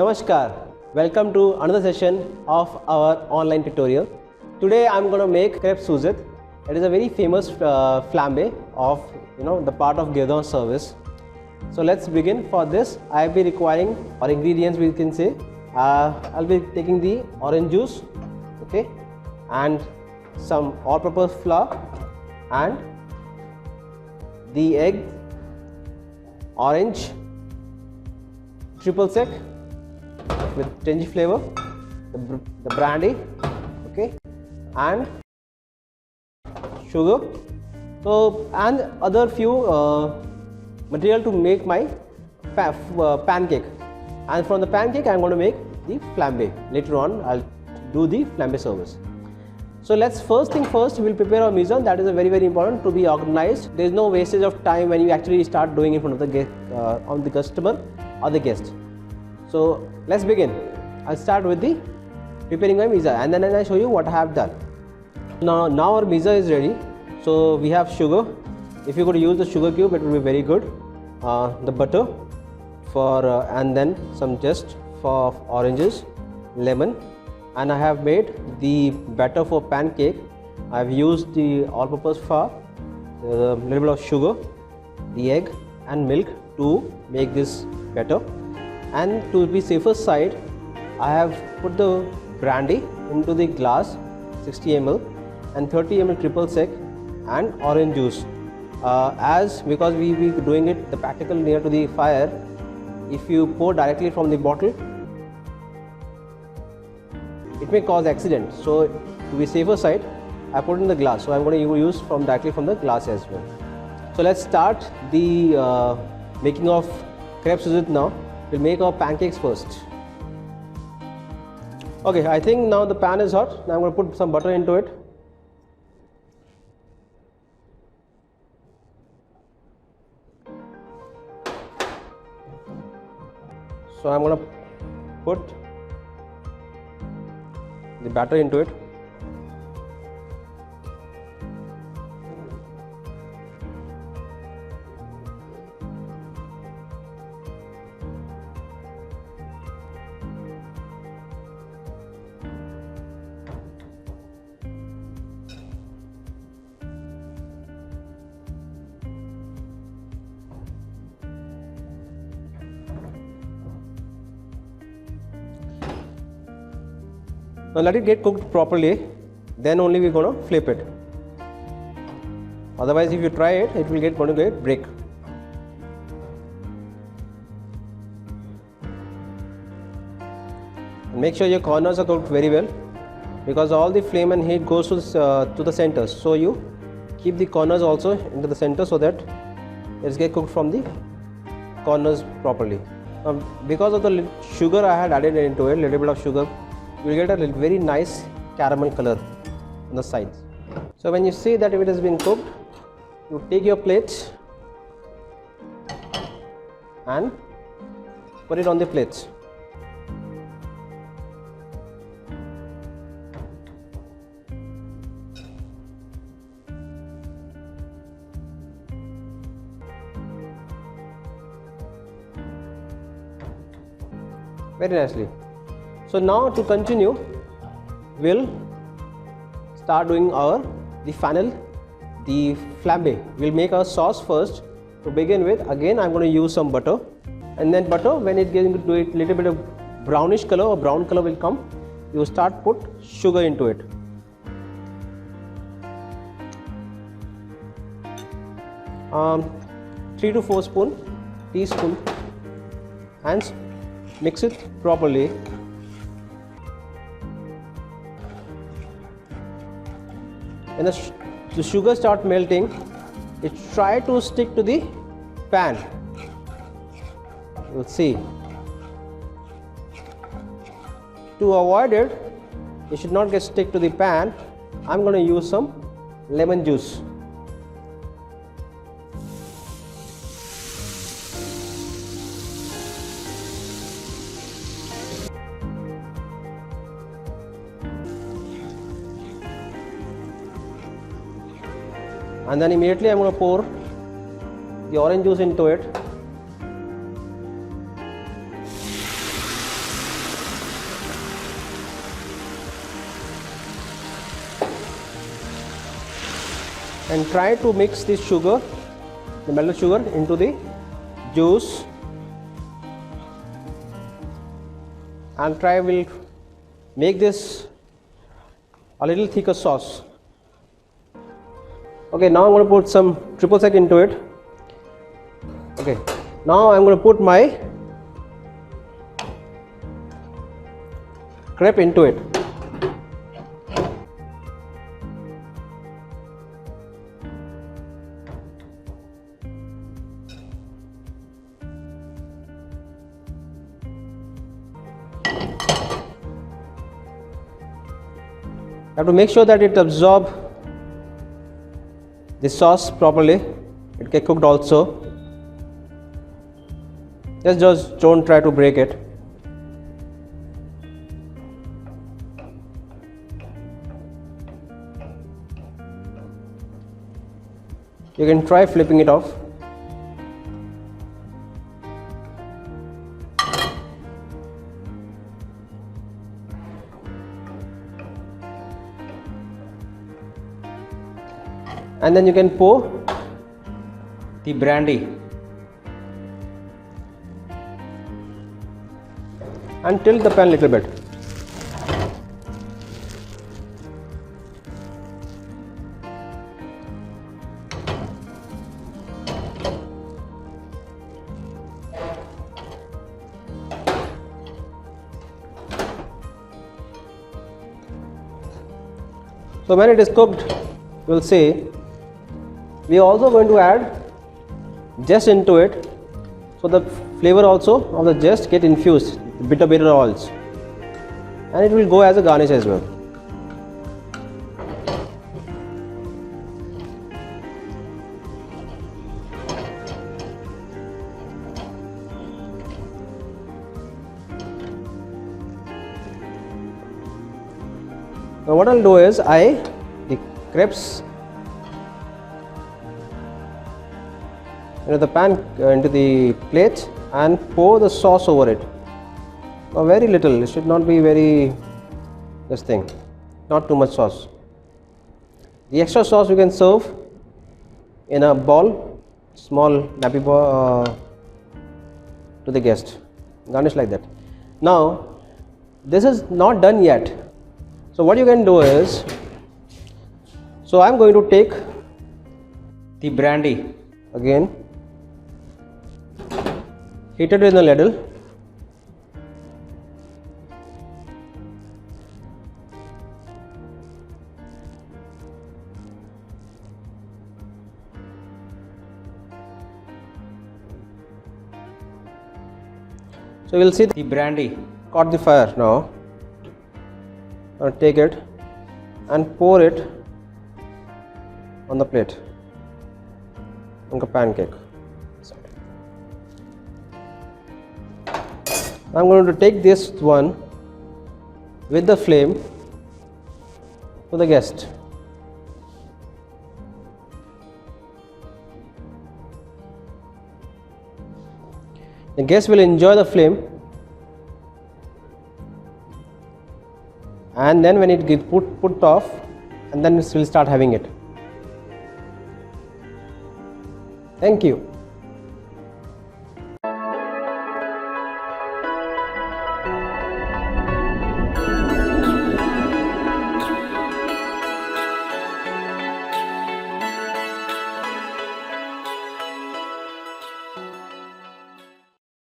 Namaskar, welcome to another session of our online tutorial. Today I am going to make crepe Suzette. It is a very famous flambe of the part of Gyudon service. So let's begin. For this I will be requiring our ingredients, we can say. I'll be taking the orange juice, okay, and some all-purpose flour and the egg, orange, triple sec with tangy flavor, the brandy, okay, and sugar. So and other few material to make my pancake. And from the pancake I am going to make the flambe. Later on I'll do the flambe service. So let's first thing first, we will prepare our mise. That is a very important to be organized. There is no wastage of time when you actually start doing in front of the customer or the guest. So let's begin. I'll start with the preparing my mise and then I'll show you what I have done. Now our mise is ready. So we have sugar. If you could use the sugar cube, it will be very good. The butter for and then some zest for oranges, lemon, and I have made the batter for pancake. I have used the all-purpose flour, a little bit of sugar, the egg and milk to make this batter. And to be safer side, I have put the brandy into the glass, 60 ml and 30 ml triple sec and orange juice. Because we will be doing it the practical near to the fire, if you pour directly from the bottle, it may cause accident. So to be safer side, I put in the glass. So I am going to use directly from the glass as well. So let's start the making of crepe Suzette now. We'll make our pancakes first. Okay, I think now the pan is hot. Now I'm going to put some butter into it. So I'm going to put the batter into it. Now let it get cooked properly, then only we're going to flip it. Otherwise if you try it, it will going to get break. Make sure your corners are cooked very well, because all the flame and heat goes to the centers. So you keep the corners also into the center so that it's get cooked from the corners properly. Because of the sugar I had added into it, little bit of sugar, you will get a very nice caramel color on the sides. So when you see that if it has been cooked, you take your plate and put it on the plates. Very nicely. So now to continue, we'll start doing the flambe. We'll make our sauce first. To begin with, again I'm going to use some butter, and then butter, when it gets into a little bit of brownish color or brown color will come, you start put sugar into it. Um, 3 to 4 teaspoon, and mix it properly. When the sugar start melting, it try to stick to the pan. You'll see. To avoid it, it should not get stick to the pan. I'm going to use some lemon juice. And then immediately I'm going to pour the orange juice into it. and try to mix this sugar, the melted sugar, into the juice, and will make this a little thicker sauce. Okay, now I'm going to put some triple sec into it. Okay, now I'm going to put my crepe into it. I have to make sure that it absorbs the sauce properly. It get cooked also. Just don't try to break it. You can try flipping it off. And then you can pour the brandy and tilt the pan a little bit. So when it is cooked, you will see we are also going to add zest into it, so the flavor also of the zest get infused with bitter oils, and it will go as a garnish as well. Now what I'll do is the crepes into the pan, into the plate, and pour the sauce over it. Now very little, it should not be very not too much sauce. The extra sauce you can serve in a bowl, small nappy bowl, to the guest. Garnish like that. Now this is not done yet. So what you can do is, so I'm going to take the brandy again, heat it in a ladle, so you will see the brandy caught the fire. Now I'll take it and pour it on the plate, on the pancake. I'm going to take this one with the flame to the guest. The guest will enjoy the flame, and then when it gets put off, and then we'll start having it. Thank you.